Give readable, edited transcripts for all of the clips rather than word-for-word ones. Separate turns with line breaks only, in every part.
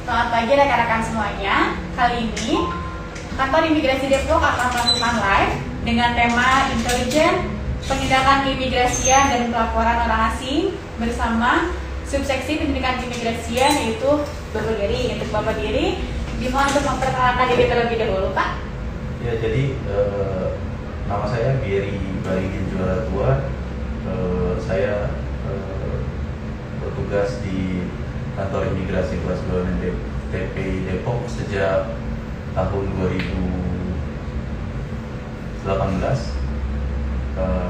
Selamat pagi rekan-rekan semuanya. Kali ini Kantor Imigrasi Depok akan melakukan live dengan tema Intelijen, Penindakan Keimigrasian dan Pelaporan Orang Asing bersama Subseksi Pendidikan Keimigrasian yaitu Bapak Diri. Untuk Bapak Diri, dimohon untuk memperkenalkan diri terlebih dahulu, Pak.
Ya, jadi nama saya Gary Baringin Juara Tua. Saya bertugas di Kantor Imigrasi Kelas BUMN TPI Depok sejak tahun 2018.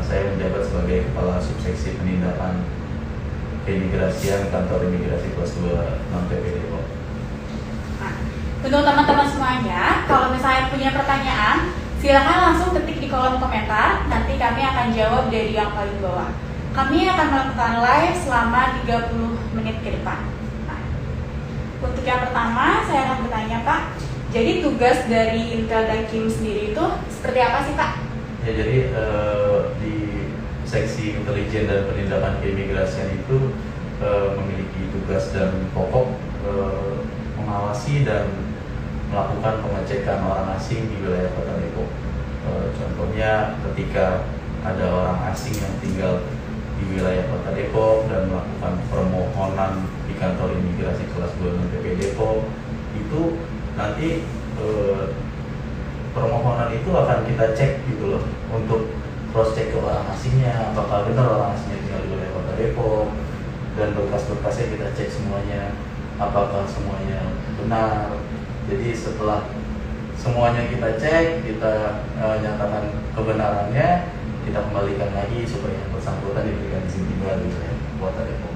Saya menjabat sebagai Kepala Subseksi Penindakan Keimigrasian Kantor Imigrasi Kelas 2 TPI Depok.
Nah, untuk teman-teman semuanya, kalau misalnya punya pertanyaan, silakan langsung ketik di kolom komentar. Nanti kami akan jawab dari yang paling bawah. Kami akan melakukan live selama 30 menit ke depan. Untuk yang pertama, saya akan bertanya, Pak. Jadi tugas dari Intel Dakim sendiri itu seperti apa sih, Pak?
Ya, jadi di seksi intelijen dan penindakan keimigrasian itu memiliki tugas dan pokok mengawasi dan melakukan pengecekan orang asing di wilayah Kota Depok. Contohnya ketika ada orang asing yang tinggal di wilayah Kota Depok dan melakukan permohonan di Kantor Imigrasi Kelas 2 TPI Depok, itu nanti permohonan itu akan kita cek gitu loh, untuk cross check ke orang asingnya, apakah benar orang asingnya tinggal di wilayah Kota Depok, dan berkas-berkasnya kita cek semuanya, apakah semuanya benar. Jadi setelah semuanya kita cek, kita nyatakan kebenarannya, kita kembalikan lagi supaya yang bersangkutan diberikan izin tinggal di wilayah Kota Depok.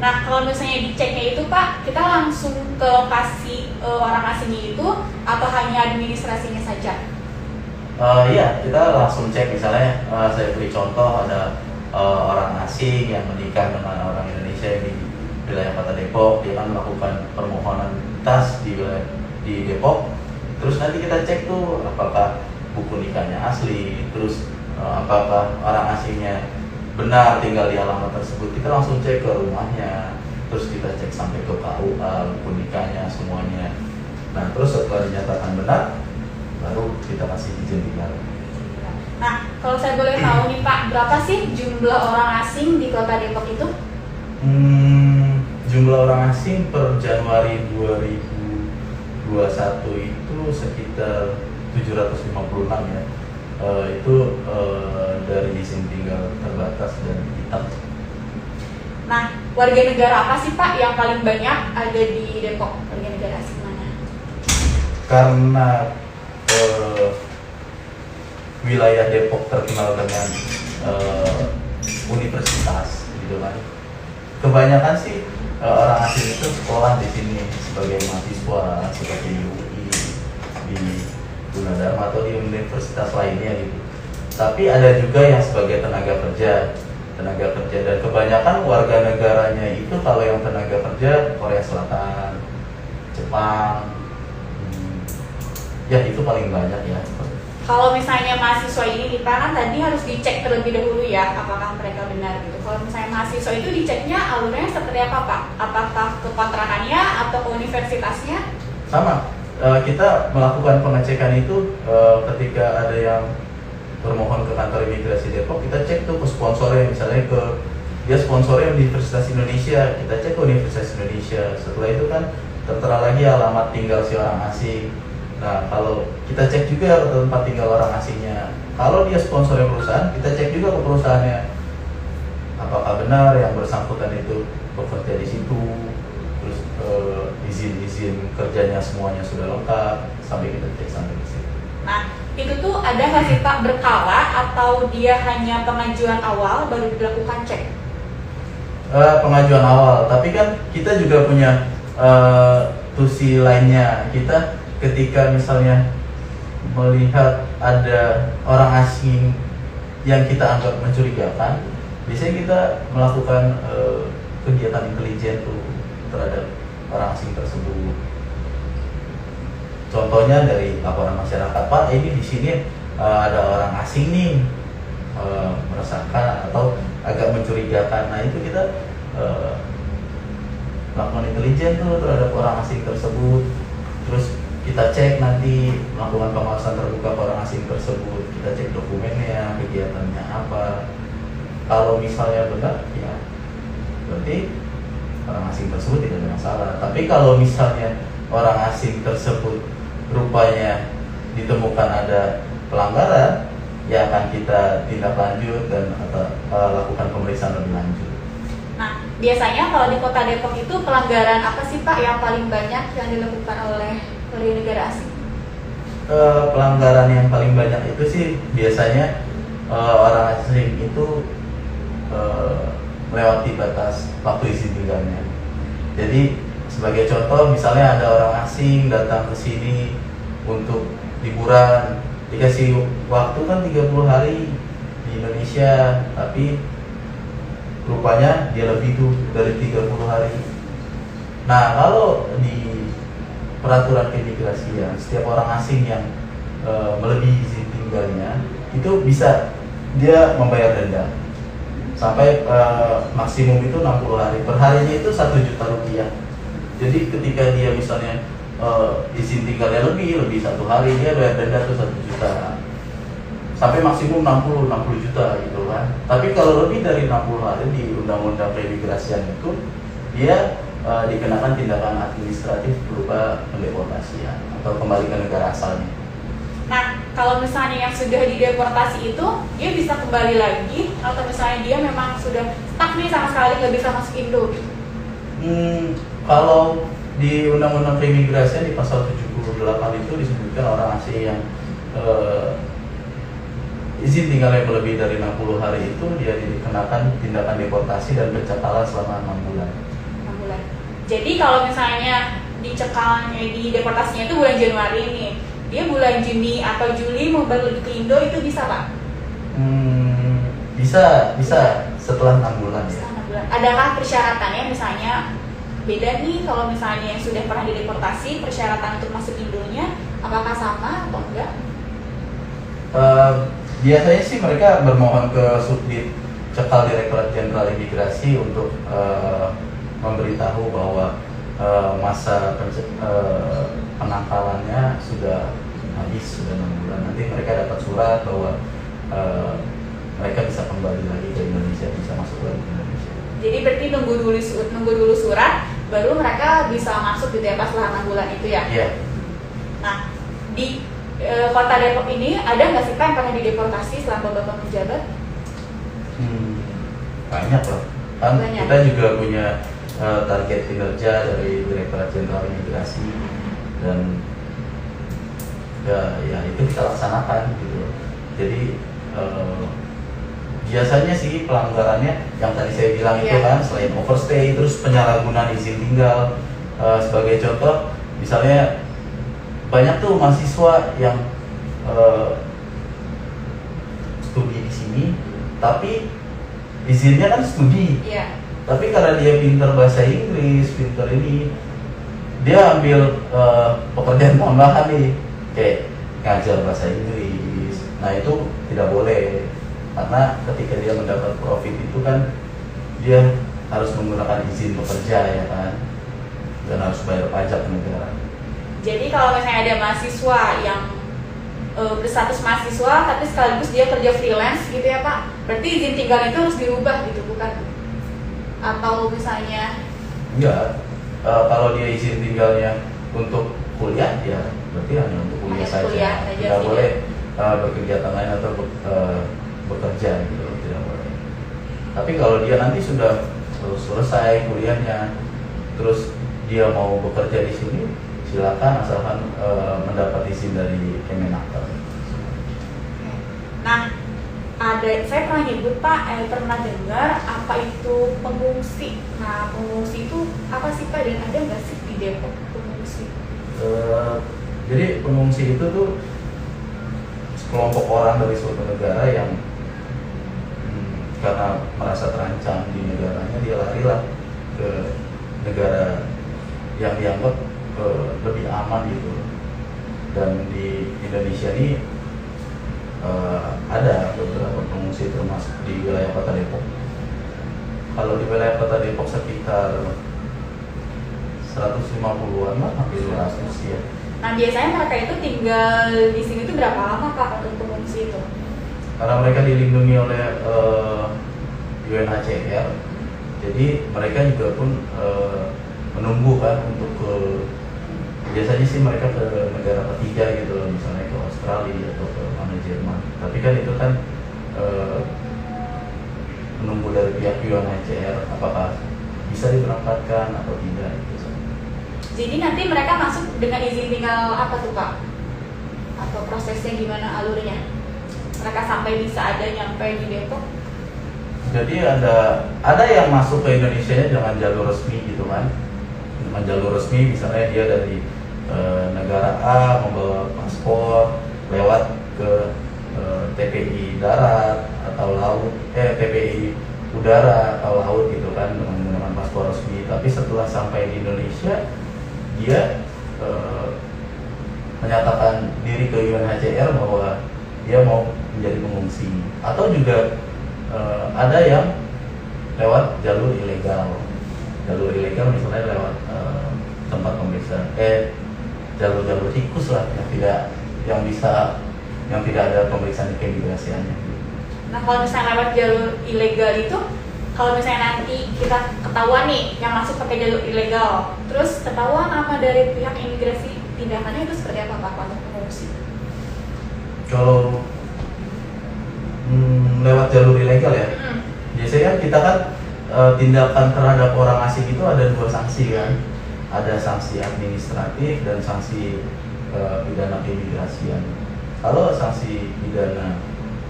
Nah, kalau misalnya diceknya itu, Pak, kita langsung ke lokasi orang asingnya itu atau hanya administrasinya saja?
Iya, kita langsung cek. Misalnya saya beri contoh, ada orang asing yang menikah dengan orang Indonesia di wilayah Kota Depok, dia akan melakukan permohonan tas di Depok. Terus nanti kita cek tuh apakah buku nikahnya asli, terus apakah orang asingnya benar tinggal di alamat tersebut. Kita langsung cek ke rumahnya, terus kita cek sampai ke KUA, buku nikahnya, semuanya. Nah, terus setelah dinyatakan benar, baru kita kasih izin tinggal.
Nah, kalau saya boleh tahu nih, Pak, berapa sih jumlah orang asing di Kota Depok itu?
Jumlah orang asing per Januari 2021 itu sekitar 756 ya. Itu dari izin tinggal terbatas dan hitam.
Nah, warga negara apa sih, Pak, yang paling banyak ada di Depok? Warga negara asing mana?
Karena wilayah Depok terkenal dengan universitas, gitu kan. Kebanyakan sih orang asing itu sekolah di sini sebagai mahasiswa, seperti UI, di Gunadarma atau di universitas lainnya gitu. Tapi ada juga yang sebagai tenaga kerja dan kebanyakan warga negaranya itu kalau yang tenaga kerja Korea Selatan, Jepang, ya itu paling banyak ya.
Kalau misalnya mahasiswa ini, kita kan tadi harus dicek terlebih dahulu ya, apakah mereka benar gitu. Kalau misalnya mahasiswa itu diceknya alurnya seperti apa, Pak? Apakah ke kontrakannya atau ke universitasnya?
Sama. Kita melakukan pengecekan itu ketika ada yang bermohon ke Kantor Imigrasi Depok, kita cek tuh ke sponsornya, misalnya dia sponsornya Universitas Indonesia, kita cek ke Universitas Indonesia. Setelah itu kan tertera lagi alamat tinggal si orang asing. Nah, kalau kita cek juga ke tempat tinggal orang asingnya. Kalau dia sponsornya perusahaan, kita cek juga ke perusahaannya, apakah benar yang bersangkutan itu bekerja di situ. Terus izin kerjanya semuanya sudah lengkap, sampai kita cek sampai di situ.
Nah, itu tuh ada nggak sih, Pak, berkala atau dia hanya pengajuan awal baru dilakukan cek?
Pengajuan awal, tapi kan kita juga punya tusi lainnya. Kita ketika misalnya melihat ada orang asing yang kita anggap mencurigakan, biasanya kita melakukan kegiatan intelijen tuh terhadap orang asing tersebut. Contohnya dari laporan masyarakat, Pak, ini di sini ada orang asing nih, meresahkan atau agak mencurigakan. Nah, itu kita melakukan intelijen tuh terhadap orang asing tersebut. Terus kita cek nanti, melakukan pengawasan terbuka ke orang asing tersebut, kita cek dokumennya, kegiatannya apa. Kalau misalnya benar, ya berarti orang asing tersebut tidak ada masalah. Tapi kalau misalnya orang asing tersebut rupanya ditemukan ada pelanggaran, ya akan kita tindak lanjut dan lakukan pemeriksaan lebih lanjut.
Nah, biasanya kalau di Kota Depok itu pelanggaran apa sih Pak yang paling banyak yang dilakukan oleh negara asing?
Pelanggaran yang paling banyak itu sih biasanya orang asing itu melewati batas waktu izin tinggalnya. Jadi sebagai contoh, misalnya ada orang asing datang ke sini untuk liburan, dikasih waktu kan 30 hari di Indonesia, tapi rupanya dia lebih tuh dari 30 hari. Nah, kalau di peraturan keimigrasian, setiap orang asing yang melebihi izin tinggalnya itu bisa dia membayar denda sampai maksimum itu 60 hari. Per harinya itu 1 juta rupiah. Jadi ketika dia misalnya izin tinggalnya lebih 1 hari, dia bayar denda tuh 1 juta sampai maksimum 60 juta gitu kan. Tapi kalau lebih dari 60 hari di undang-undang keimigrasian itu dia dikenakan tindakan administratif berupa pendeportasian atau kembali ke negara asalnya.
Nah, kalau misalnya yang sudah dideportasi itu dia bisa kembali lagi atau misalnya dia memang sudah stuck nih sama sekali nggak bisa masuk Indo?
Kalau di undang-undang keimigrasian di pasal 78 itu disebutkan orang asing yang izin tinggalnya lebih dari 60 hari itu dia dikenakan tindakan deportasi dan pencekalan selama 6 bulan.
6 bulan. Jadi kalau misalnya di deportasinya itu bulan Januari nih, dia bulan Juni atau Juli mau balik ke Indo itu bisa Pak?
Bisa setelah 6 bulan ya.
6 bulan. Adakah persyaratannya misalnya beda nih kalau misalnya yang sudah pernah dideportasi persyaratan untuk masuk Indonya apakah sama atau enggak?
Biasanya sih mereka bermohon ke Subdit Cekal Direktorat Jenderal Imigrasi untuk memberitahu bahwa masa penangkalannya sudah habis, sudah 6 bulan. Nanti mereka dapat surat bahwa mereka bisa kembali lagi ke Indonesia, bisa masuk lagi ke Indonesia.
Jadi berarti nunggu dulu surat, baru mereka bisa masuk gitu ya pas setelah 6 bulan itu ya?
Iya.
Nah, di Kota Depok ini ada nggak sih Pak yang pernah dideportasi selama Bapak menjabat?
Banyak lah. Kan
Banyak.
kita juga punya target kinerja dari Direktorat Jenderal Imigrasi dan ya itu kita laksanakan gitu. Jadi biasanya sih pelanggarannya yang tadi saya bilang itu kan selain overstay, terus penyalahgunaan izin tinggal. Sebagai contoh, misalnya banyak tuh mahasiswa yang studi di sini, tapi izinnya kan studi.
Iya.
Tapi karena dia pintar bahasa Inggris, pintar ini, dia ambil pekerjaan tambahan nih, kayak ngajar bahasa Inggris. Nah itu tidak boleh, karena ketika dia mendapat profit itu kan dia harus menggunakan izin bekerja ya kan, dan harus bayar pajak ke negara.
Jadi kalau misalnya ada mahasiswa yang berstatus mahasiswa tapi sekaligus dia kerja freelance gitu ya Pak, berarti izin tinggal itu harus dirubah gitu bukan? Atau misalnya?
Enggak, kalau dia izin tinggalnya untuk kuliah ya berarti hanya untuk kuliah saja. Tidak boleh berkegiatan lain atau bekerja gitu, tidak boleh. Tapi kalau dia nanti sudah selesai kuliahnya, terus dia mau bekerja di sini, silakan asalkan mendapat izin dari Kemenaker.
Nah, saya pernah nyebut Pak, pernah dengar apa itu pengungsi. Nah, pengungsi itu apa sih Pak dan ada nggak sih di Depok pengungsi?
Jadi pengungsi itu tuh sekelompok orang dari suatu negara yang karena merasa terancam di negaranya, dia larilah ke negara yang dianggap lebih aman gitu. Dan di Indonesia ini ada beberapa pengungsi termasuk di wilayah Kota Depok. Kalau di wilayah Kota Depok sekitar 7 150-an lah, hampir 200 ya.
Nah biasanya mereka itu tinggal di sini tuh berapa lama Kak untuk pengungsi itu?
Karena mereka dilindungi oleh UNHCR, jadi mereka juga pun menunggu kan untuk ke, biasanya sih mereka ke negara ketiga gitu loh, misalnya ke Australia atau ke mana, Jerman. Tapi kan itu kan menunggu dari pihak UNHCR apakah bisa diberangkatkan atau tidak gitu.
Jadi nanti mereka masuk dengan izin tinggal apa tuh Kak? Atau prosesnya gimana alurnya? Mereka sampai bisa ada nyampe di Depok?
Jadi ada yang masuk ke Indonesia dengan jalur resmi gitu kan, dengan jalur resmi misalnya dia dari negara A membawa paspor lewat ke TPI darat atau laut, TPI udara atau laut gitu kan dengan menggunakan paspor resmi. Tapi setelah sampai di Indonesia dia menyatakan diri ke UNHCR bahwa dia mau menjadi pengungsi, atau juga ada yang lewat jalur ilegal misalnya lewat tempat pemeriksaan jalur tikus lah yang tidak ada pemeriksaan keimigrasiannya.
Nah kalau misalnya lewat jalur ilegal itu, kalau misalnya nanti kita ketahuan nih yang masuk pakai jalur ilegal, terus ketahuan apa dari pihak imigrasi, tindakannya itu seperti apa Pak untuk pengungsi?
Kalau lewat jalur ilegal ya, biasanya kan kita kan tindakan terhadap orang asing itu ada 2 sanksi kan, ada sanksi administratif dan sanksi pidana keimigrasian. Kalau sanksi pidana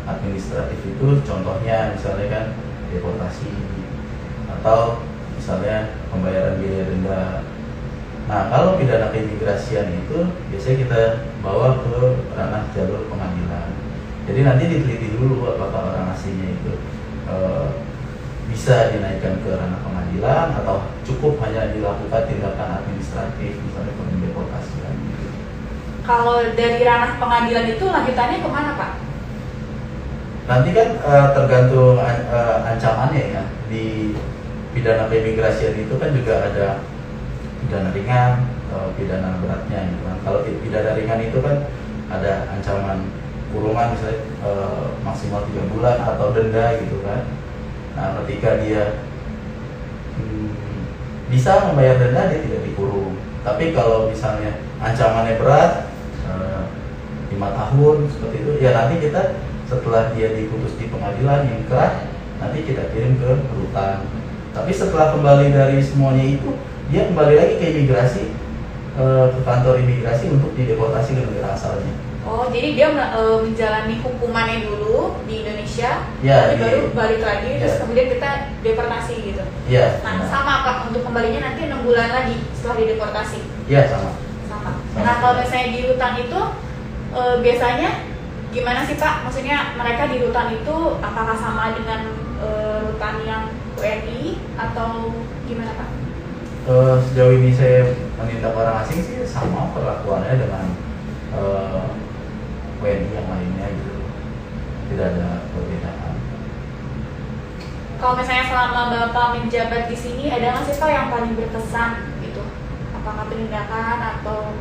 administratif itu contohnya misalnya kan deportasi atau misalnya pembayaran biaya denda. Nah kalau pidana keimigrasian itu biasanya kita bawa ke ranah jalur pengadilan. Jadi nanti diteliti dulu apakah orang asingnya itu bisa dinaikkan ke ranah pengadilan atau cukup hanya dilakukan tindakan administratif misalnya pendeportasian.
Kalau dari ranah pengadilan itu lanjutannya kemana Pak?
Nanti kan tergantung ancamannya ya. Di pidana keimigrasian itu kan juga ada pidana ringan, pidana beratnya gitu kan. Kalau pidana ringan itu kan ada ancaman kurungan misalnya maksimal 3 bulan atau denda gitu kan. Nah ketika dia bisa membayar denda, dia tidak dikurung. Tapi kalau misalnya ancamannya berat 5 tahun seperti itu, ya nanti kita setelah dia diputus di pengadilan ingkrah, nanti kita kirim ke rutan. Tapi setelah kembali dari semuanya itu, dia kembali lagi ke imigrasi, ke kantor imigrasi untuk dideportasi ke negara asalnya.
Oh, jadi dia menjalani hukumannya dulu di Indonesia,
ya,
tapi baru balik lagi,
ya.
Terus kemudian kita deportasi gitu.
Iya.
Nah, sama Pak, untuk kembalinya nanti 6 bulan lagi setelah dideportasi.
Iya, sama.
Nah, kalau misalnya di rutan itu biasanya gimana sih Pak? Maksudnya mereka di rutan itu apakah sama dengan rutan yang WNI atau gimana Pak?
Sejauh ini saya menindak orang asing sih sama perlakuannya dengan WNI yang lainnya gitu, tidak ada perbedaan.
Kalau misalnya selama Bapak menjabat di sini, ada nggak sih Pak yang paling berkesan gitu? Apakah penindakan atau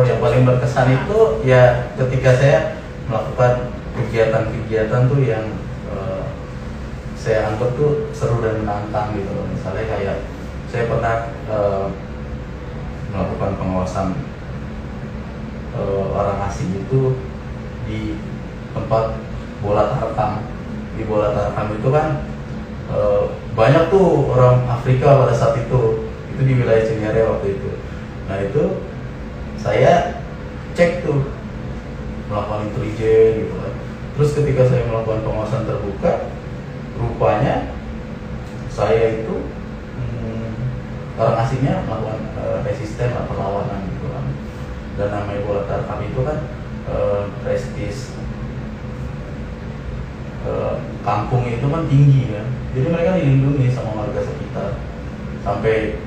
yang paling berkesan itu ya ketika saya melakukan kegiatan-kegiatan tuh yang saya anggap tuh seru dan menantang gitu loh. Misalnya kayak saya pernah melakukan pengawasan orang asing itu di tempat bola tarkam. Di bola tarkam itu kan banyak tuh orang Afrika pada saat itu di wilayah Cinere waktu itu. Nah itu saya cek tuh, melakukan intelijen gitu kan. Terus ketika saya melakukan pengawasan terbuka, rupanya saya itu orang asingnya melakukan resisten atau perlawanan gitu kan. Dan namanya bola tarkam itu kan prestis kampung itu kan tinggi kan. Jadi mereka dilindungi sama warga sekitar. Sampai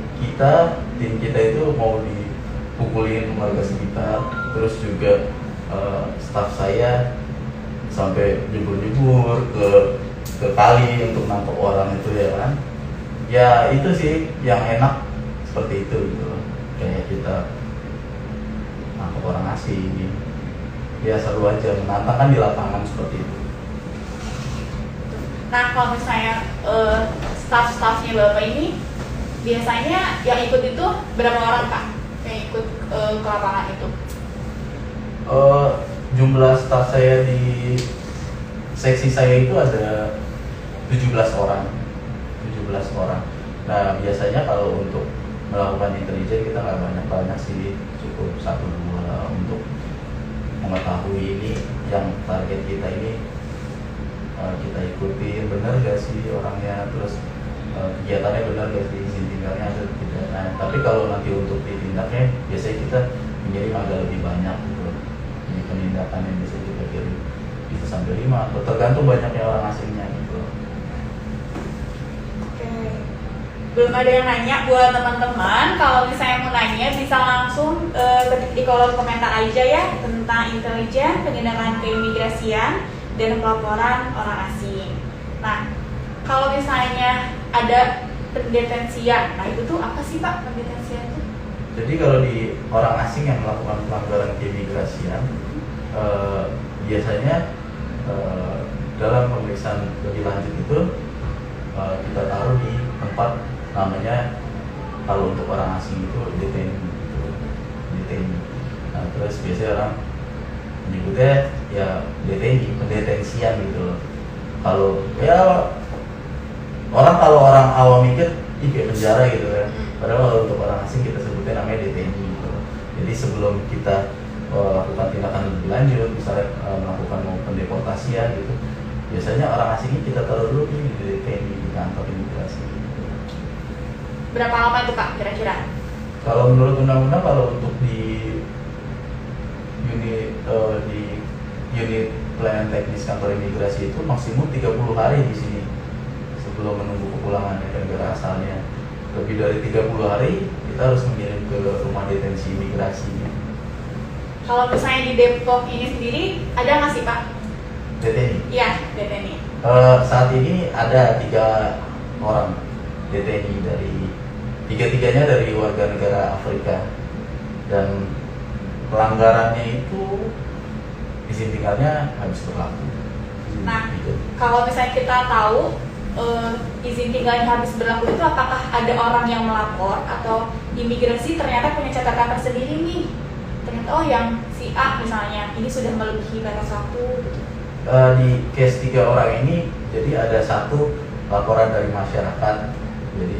tim kita itu mau dipukulin warga sekitar. Terus juga staf saya sampai jebur-jebur ke kali untuk nangkep orang itu ya kan. Ya itu sih yang enak seperti itu gitu loh. Kayak kita nangkep orang asing, ya seru aja, menantang kan di lapangan seperti itu.
Nah, kalau misalnya staff-staffnya Bapak ini biasanya yang ikut itu berapa orang Kak? Yang ikut ke lapangan itu?
Jumlah staff saya di seksi saya itu ada 17 orang. 17 orang. Nah, biasanya kalau untuk melakukan intelijen kita nggak banyak-banyak sih, cukup 1-2 untuk mengetahui ini yang target kita ini kita ikuti benar gak sih orangnya, terus kegiatannya benar gak sih, izin tinggalnya ada atau tidak. Nah, tapi kalau nanti untuk ditindaknya biasanya kita menjadi agak lebih banyak gitu. Ini penindakan yang bisa kita kirim bisa sampai 5 atau tergantung banyaknya orang asingnya gitu.
Oke. Belum ada yang nanya buat teman-teman. Kalau misalnya mau nanya bisa langsung ketik di kolom komentar aja ya tentang intelijen, penindakan keimigrasian, dan pelaporan orang asing. Nah, kalau misalnya ada pendetensian, nah itu tuh apa sih Pak pendetensian itu?
Jadi kalau di orang asing yang melakukan pelanggaran keimigrasian, biasanya dalam pemeriksaan lebih lanjut itu kita taruh di tempat namanya, kalau untuk orang asing itu detainee gitu. Detainee. Nah, terus biasanya orang menyebutnya ya detainee, pendetensian gitu loh. Kalau orang awam mikir kayak penjara gitu kan. Padahal kalau untuk orang asing kita sebutnya namanya detainee gitu. Jadi sebelum kita lakukan tindakan lebih lanjut, misalnya melakukan mau pendeportasian gitu, biasanya orang asing ini kita taruh dulu di detainee di kantor imigrasi. Gitu.
Berapa lama itu Pak kira-kira?
Kalau menurut undang-undang, kalau untuk di unit pelayanan teknis kantor imigrasi itu maksimum 30 hari di sini sebelum menunggu kepulangan dari negara asalnya. Lebih dari 30 hari kita harus mengirim ke rumah detensi imigrasi.
Kalau misalnya di Depok ini sendiri ada nggak sih Pak?
Detainee?
Iya, detainee.
Saat ini ada 3 orang detainee, dari tiga-tiganya dari warga negara Afrika, dan pelanggarannya itu izin tinggalnya habis berlaku.
Nah, kalau misalnya kita tahu izin tinggalnya habis berlaku itu, apakah ada orang yang melapor atau imigrasi ternyata punya catatan tersendiri nih? Ternyata oh yang si A misalnya ini sudah melebihi batas waktu gitu.
Di case 3 orang ini, jadi ada 1 laporan dari masyarakat. Jadi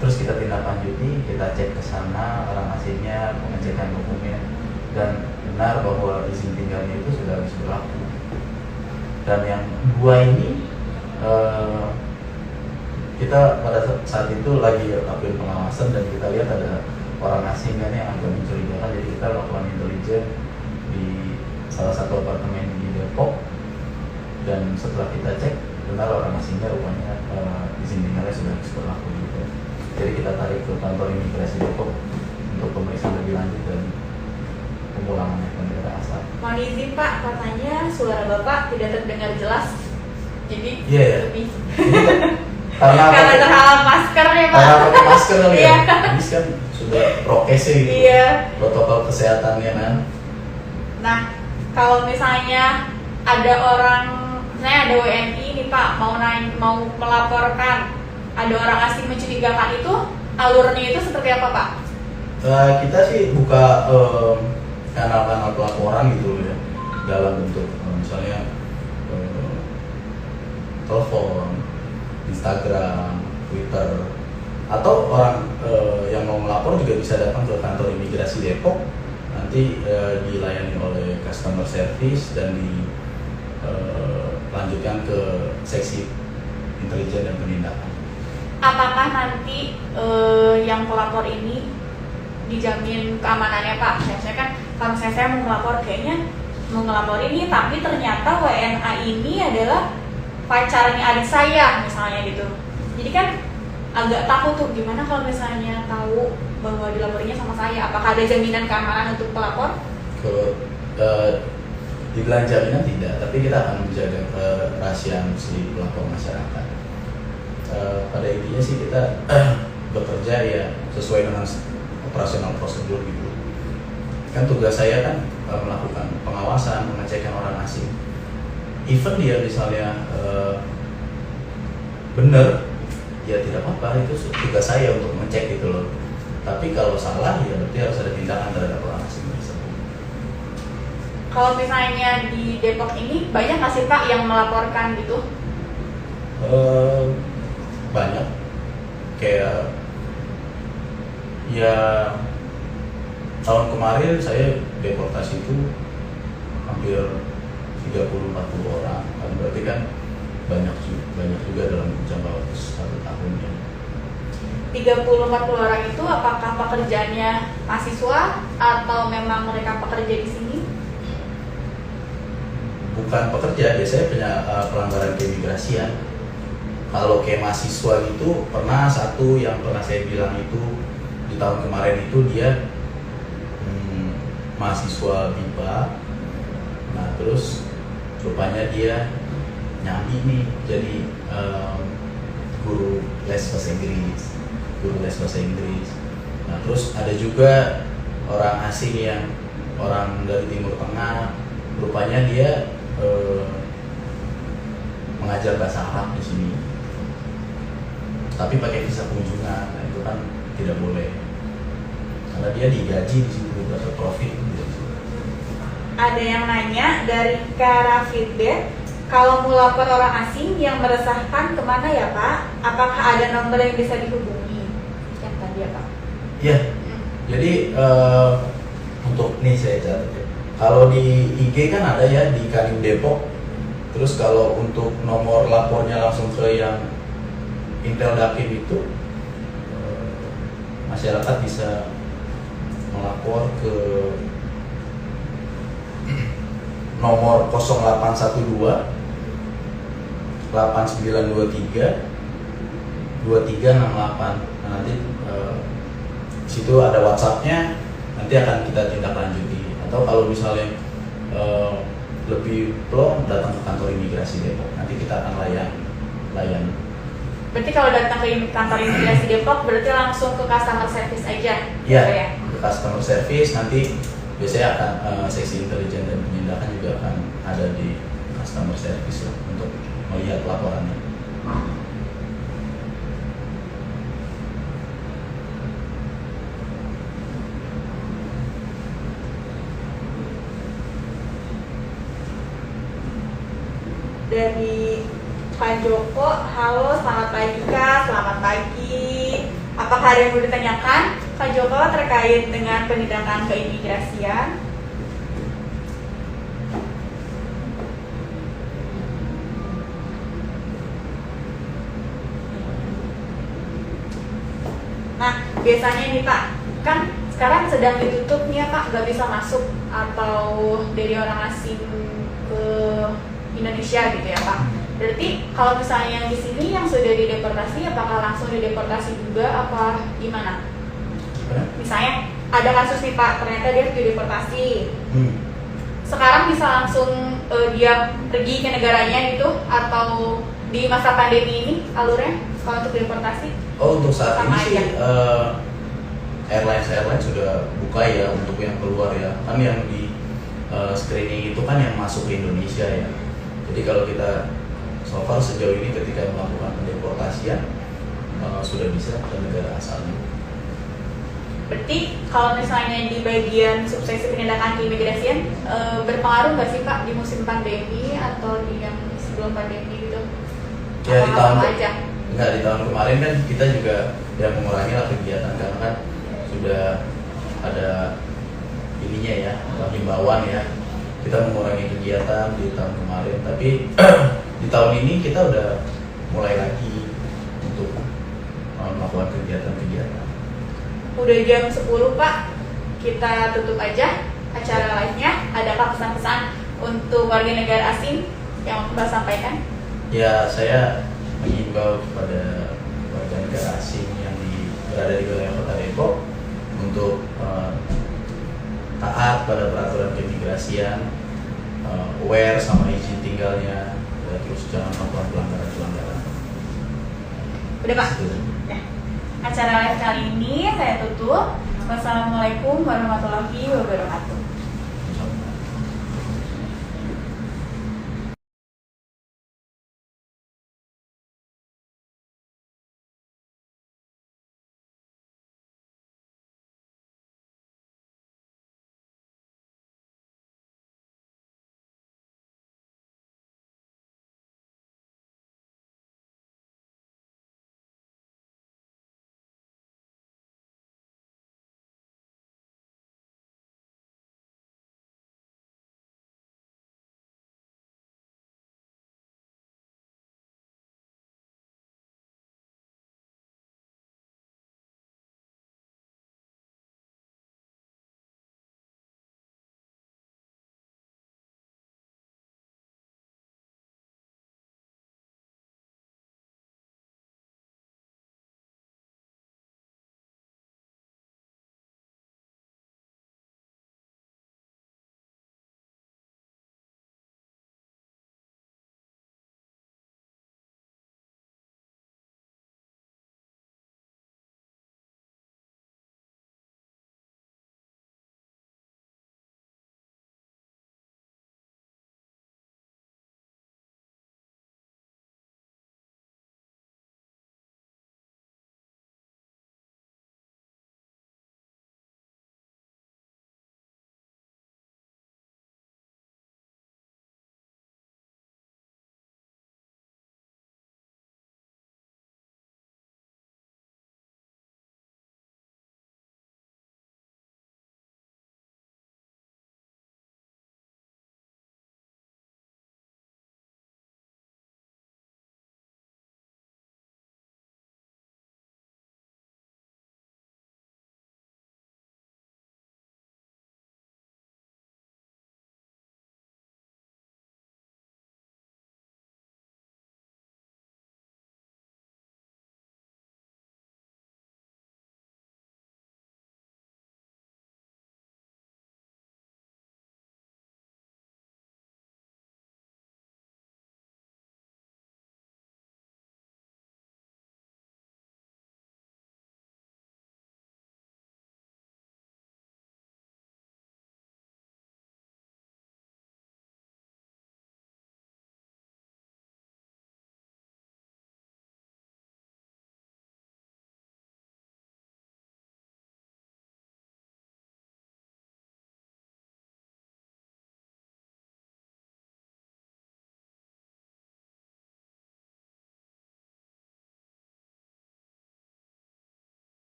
terus kita tindak lanjuti, kita cek ke sana orang asingnya, pengecekan dokumen, dan benar bahwa izin tinggalnya itu sudah habis berlaku. Dan yang 2 ini kita pada saat itu lagi lakukan pengawasan dan kita lihat ada orang asing kan yang agak mencurigakan, jadi kita lakukan intelijen di salah satu apartemen di Depok, dan setelah kita cek benar orang asingnya rupanya izin tinggalnya sudah habis berlaku gitu. Jadi kita tarik ke kantor imigrasi Depok untuk pemeriksaan lebih lanjut dan pemulangannya ke negara asal.
Mohon izin Pak, katanya suara Bapak tidak terdengar jelas. Jadi lebih
karena
terhalang masker ya Pak.
Karena pakai masker kali ya.
Iya.
Ini kan sudah prokesnya gitu.
Iya.
Protokol kesehatannya kan.
Nah, kalau misalnya ada orang, misalnya ada WNI nih Pak, mau melaporkan ada orang asing mencurigakan, itu alurnya itu seperti apa Pak?
Kita sih buka kanal-kanal pelaporan gitu ya, dalam bentuk misalnya telepon, Instagram, Twitter, atau orang yang mau melapor juga bisa datang ke kantor imigrasi Depok, nanti dilayani oleh customer service dan dilanjutkan ke seksi intelijen dan penindakan.
Apakah nanti yang pelapor ini dijamin keamanannya Pak? Misalnya kan kalau saya mau melapor, kayaknya mau ngelapor ini, tapi ternyata WNA ini adalah pacarnya adik saya misalnya gitu. Jadi kan agak takut tuh, gimana kalau misalnya tahu bahwa dilaporinya sama saya? Apakah ada jaminan keamanan untuk pelapor?
Kalau dibilang jaminan tidak, tapi kita akan menjaga kerahasiaan si pelapor masyarakat. Pada intinya sih kita bekerja ya sesuai dengan operasional prosedur gitu. Kan tugas saya kan melakukan pengawasan, pengecekan orang asing. Even dia misalnya benar, ya tidak apa-apa, itu tugas saya untuk mengecek gitu loh. Tapi kalau salah ya berarti harus ada tindakan terhadap orang asing tersebut.
Kalau misalnya di Depok ini banyak nggak sih Pak yang melaporkan gitu?
Banyak, kayak ya tahun kemarin saya deportasi itu hampir 30-40 orang, kan berarti kan banyak juga dalam jangka waktu 1 tahun ya.
30-40 orang itu apakah pekerjaannya mahasiswa atau memang mereka pekerja di sini?
Bukan pekerja, biasanya punya pelanggaran keimigrasian. Kalau kayak mahasiswa gitu, pernah satu yang pernah saya bilang itu di tahun kemarin itu dia mahasiswa BIPA. Nah terus rupanya dia nyambi nih jadi guru les bahasa Inggris. Nah terus ada juga orang asing yang orang dari Timur Tengah, rupanya dia mengajar bahasa Arab di sini, tapi pakai visa kunjungan. Nah, itu kan tidak boleh karena dia digaji di situ, dapat profit gitu.
Ada yang nanya dari Karafitbet, kalau mau lapor orang asing yang meresahkan kemana ya Pak? Apakah ada nomor yang bisa dihubungi? Yang tadi ya Pak?
Iya. Jadi untuk nih saya catat ya. Kalau di IG kan ada ya di Kadin Depok. Terus kalau untuk nomor lapornya langsung ke yang Intel Dakim itu, masyarakat bisa melapor ke nomor 0812 8923 2368. Nah, nanti situ ada WhatsApp-nya, nanti akan kita tindak lanjuti. Atau kalau misalnya lebih plong, datang ke kantor imigrasi Depok, nanti kita akan layan.
Berarti kalau datang ke kantor imigrasi Depok berarti langsung ke customer service aja?
Iya,
ya?
ke customer service. Nanti biasanya akan seksi intelijen dan penindakan juga akan ada di customer service lah, untuk melihat laporannya.
Dari Pak Joko, halo selamat pagi Kak, selamat pagi. Apakah ada yang mau ditanyakan Pak Joko terkait dengan penindakan keimigrasian? Nah, biasanya nih Pak, kan sekarang sedang ditutup nih ya Pak, nggak bisa masuk atau dari orang asing ke Indonesia gitu ya Pak. Berarti kalau misalnya yang di sini yang sudah dideportasi, apakah langsung dideportasi juga apa gimana? Misalnya ada kasus nih Pak, ternyata dia dideportasi. Sekarang bisa langsung dia pergi ke negaranya gitu, atau di masa pandemi ini alurnya kalau untuk deportasi?
Oh, untuk saat
Sama
ini sih airline sudah buka ya untuk yang keluar ya. Kan yang di screening itu kan yang masuk ke Indonesia ya. Jadi kalau kita so far sejauh ini ketika melakukan pendeportasian sudah bisa ke negara asalnya.
Berarti kalau misalnya di bagian subseksi penindakan keimigrasian berpengaruh nggak sih Pak di musim pandemi atau di yang sebelum pandemi gitu?
Ya di tahun
aja?
Enggak, di tahun kemarin kan kita juga ya mengurangi lah kegiatan karena kan sudah ada ininya ya, himbauan ya. Kita mengurangi kegiatan di tahun kemarin, tapi di tahun ini kita udah mulai lagi untuk melakukan kegiatan-kegiatan.
Udah jam 10 Pak, kita tutup aja acara live-nya. Adakah pesan-pesan untuk warga negara asing yang Mbak sampaikan?
Ya, saya mengimbau kepada warga negara asing yang berada di wilayah Kota Depok untuk taat pada peraturan keimigrasian, aware sama izin tinggalnya, terus jangan melakukan pelanggaran.
Udah Pak?
Gitu.
Ya. Acara live kali ini saya tutup. Wassalamualaikum warahmatullahi wabarakatuh.